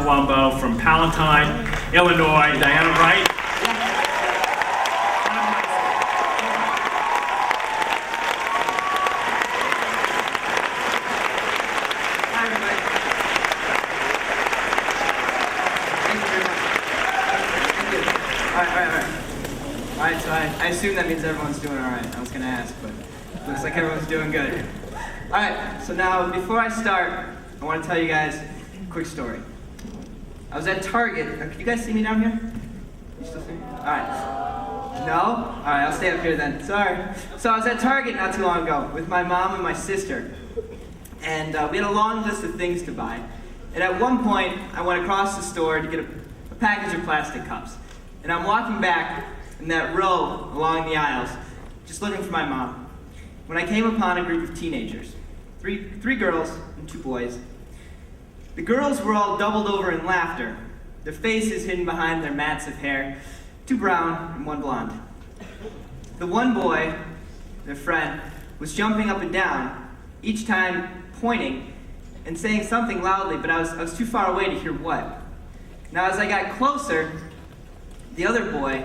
Palumbo from Palatine, Illinois. Diana Wright. Alright, so I assume that means everyone's doing alright. I was going to ask, but looks like everyone's doing good. Alright, so now before I start, I want to tell you guys a quick story. I was at Target. Can you guys see me down here? You still see me? Alright. No? Alright, I'll stay up here then. Sorry. So I was at Target not too long ago with my mom and my sister. And we had a long list of things to buy. And at one point, I went across the store to get a package of plastic cups. And I'm walking back in that row along the aisles, just looking for my mom, when I came upon a group of teenagers, three girls and 2 boys. The girls were all doubled over in laughter, their faces hidden behind their mats of hair, 2 brown and 1 blonde. The one boy, their friend, was jumping up and down, each time pointing and saying something loudly, but I was too far away to hear what. Now as I got closer, the other boy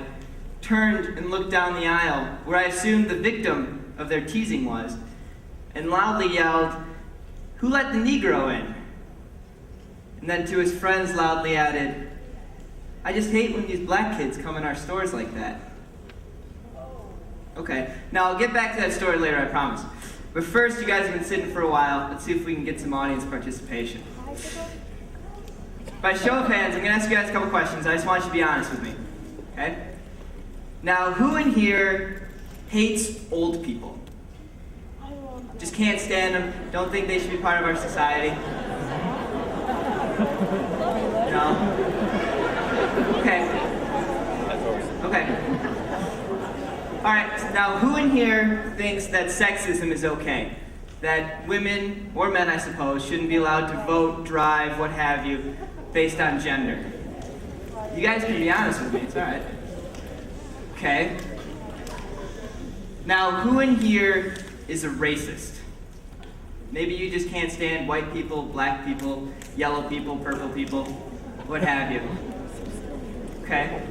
turned and looked down the aisle where I assumed the victim of their teasing was, and loudly yelled, "Who let the Negro in?" And then to his friends loudly added, "I just hate when these black kids come in our stores like that." Okay, now I'll get back to that story later, I promise. But first, you guys have been sitting for a while. Let's see if we can get some audience participation. By show of hands, I'm going to ask you guys a couple questions. I just want you to be honest with me. Okay? Now, who in here hates old people? Just can't stand them, don't think they should be part of our society? No? Okay. Alright, now who in here thinks that sexism is okay? That women, or men I suppose, shouldn't be allowed to vote, drive, what have you, based on gender? You guys can be honest with me, it's alright. Okay. Now, who in here is a racist? Maybe you just can't stand white people, black people, yellow people, purple people, what have you. Okay.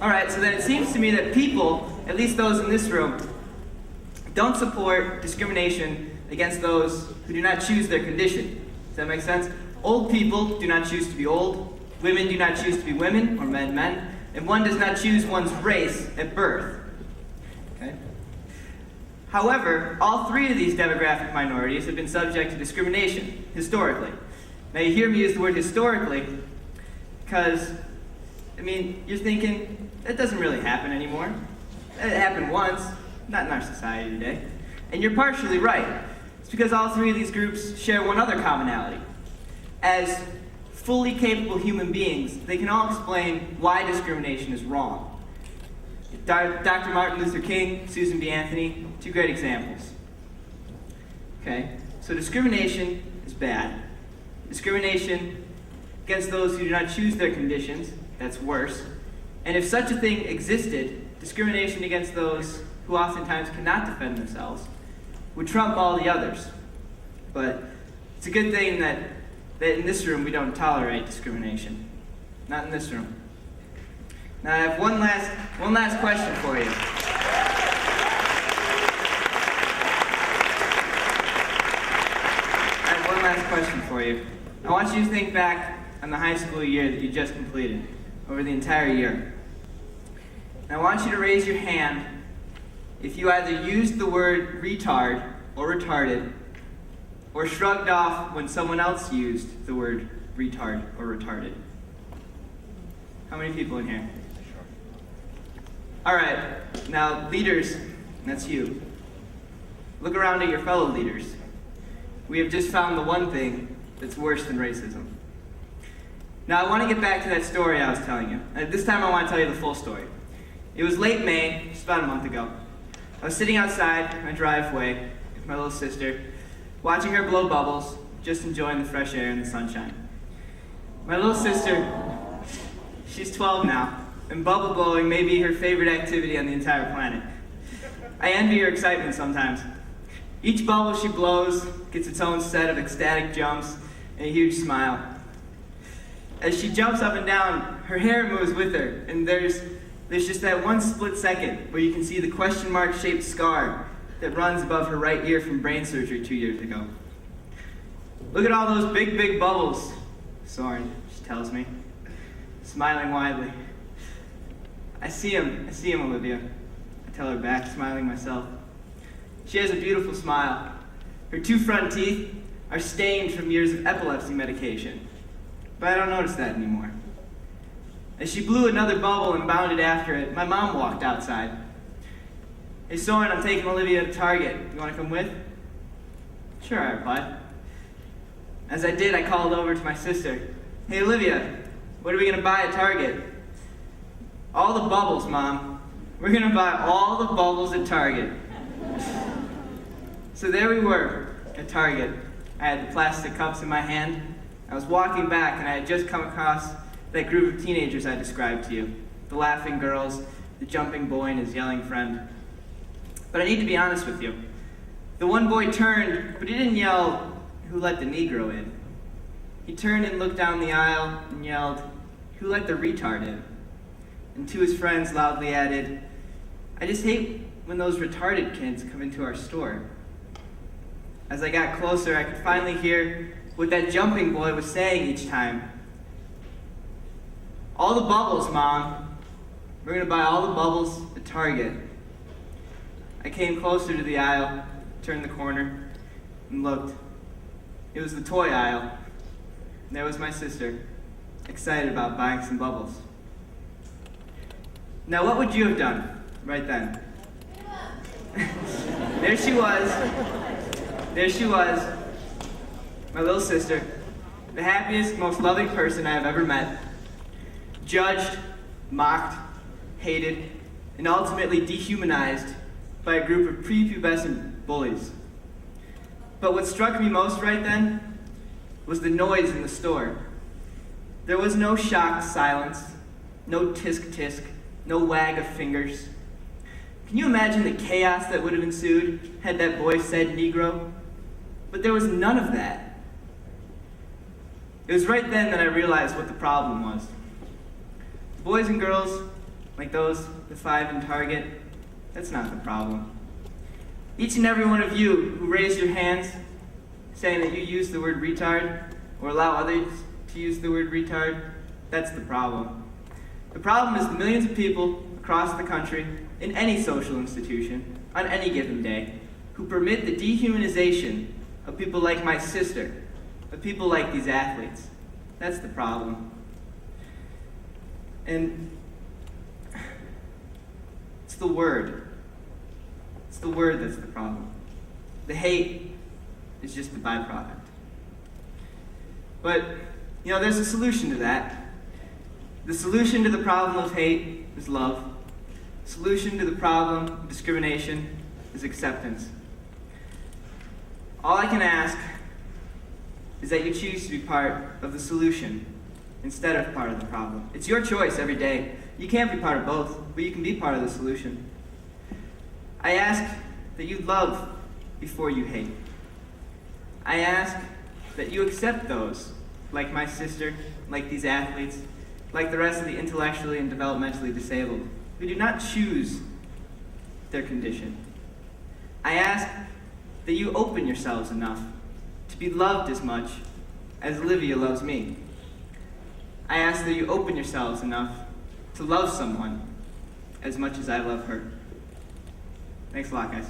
Alright, so then it seems to me that people, at least those in this room, don't support discrimination against those who do not choose their condition. Does that make sense? Old people do not choose to be old, women do not choose to be women, or men, and one does not choose one's race at birth. Okay? However, all 3 of these demographic minorities have been subject to discrimination, historically. Now you hear me use the word historically, because, you're thinking, that doesn't really happen anymore. It happened once, not in our society today. And you're partially right. It's because all 3 of these groups share one other commonality. As fully capable human beings, they can all explain why discrimination is wrong. Dr. Martin Luther King, Susan B. Anthony, 2 great examples. Okay, so discrimination is bad. Discrimination against those who do not choose their conditions, that's worse. And if such a thing existed, discrimination against those who oftentimes cannot defend themselves would trump all the others. But it's a good thing that in this room we don't tolerate discrimination. Not in this room. Now I have one last question for you. I want you to think back on the high school year that you just completed, over the entire year. And I want you to raise your hand if you either used the word retard or retarded, or shrugged off when someone else used the word retard or retarded. How many people in here? All right, now leaders, that's you. Look around at your fellow leaders. We have just found the one thing that's worse than racism. Now I want to get back to that story I was telling you. This time I want to tell you the full story. It was late May, just about a month ago. I was sitting outside in my driveway with my little sister, watching her blow bubbles, just enjoying the fresh air and the sunshine. My little sister, she's 12 now, and bubble blowing may be her favorite activity on the entire planet. I envy her excitement sometimes. Each bubble she blows gets its own set of ecstatic jumps and a huge smile. As she jumps up and down, her hair moves with her, and there's just that one split second where you can see the question mark shaped scar that runs above her right ear from brain surgery 2 years ago. Look at all those big, big bubbles, Soeren, she tells me, smiling widely. I see him, Olivia. I tell her back, smiling myself. She has a beautiful smile. Her 2 front teeth are stained from years of epilepsy medication, but I don't notice that anymore. As she blew another bubble and bounded after it, my mom walked outside. Hey, Soeren, I'm taking Olivia to Target. You want to come with? Sure, I replied. As I did, I called over to my sister. Hey, Olivia, what are we going to buy at Target? All the bubbles, Mom. We're going to buy all the bubbles at Target. So there we were at Target. I had the plastic cups in my hand. I was walking back, and I had just come across that group of teenagers I described to you. The laughing girls, the jumping boy and his yelling friend. But I need to be honest with you. The one boy turned, but he didn't yell, "Who let the Negro in?" He turned and looked down the aisle and yelled, "Who let the retard in?" And to his friends loudly added, "I just hate when those retarded kids come into our store." As I got closer, I could finally hear what that jumping boy was saying each time. "All the bubbles, Mom. We're going to buy all the bubbles at Target." I came closer to the aisle, turned the corner, and looked. It was the toy aisle. And there was my sister, excited about buying some bubbles. Now, what would you have done right then? There she was. There she was, my little sister, the happiest, most loving person I have ever met. Judged, mocked, hated, and ultimately dehumanized by a group of prepubescent bullies. But what struck me most right then was the noise in the store. There was no shocked silence, no tisk-tisk, no wag of fingers. Can you imagine the chaos that would have ensued had that boy said Negro? But there was none of that. It was right then that I realized what the problem was. Boys and girls, like those, the 5 in Target, that's not the problem. Each and every one of you who raised your hands saying that you use the word retard or allow others to use the word retard, that's the problem. The problem is the millions of people across the country, in any social institution, on any given day, who permit the dehumanization of people like my sister, of people like these athletes. That's the problem. And it's the word. It's the word that's the problem. The hate is just the byproduct. But, there's a solution to that. The solution to the problem of hate is love. The solution to the problem of discrimination is acceptance. All I can ask is that you choose to be part of the solution instead of part of the problem. It's your choice every day. You can't be part of both, but you can be part of the solution. I ask that you love before you hate. I ask that you accept those, like my sister, like these athletes, like the rest of the intellectually and developmentally disabled, who do not choose their condition. I ask that you open yourselves enough to be loved as much as Olivia loves me. I ask that you open yourselves enough to love someone as much as I love her. Thanks a lot, guys.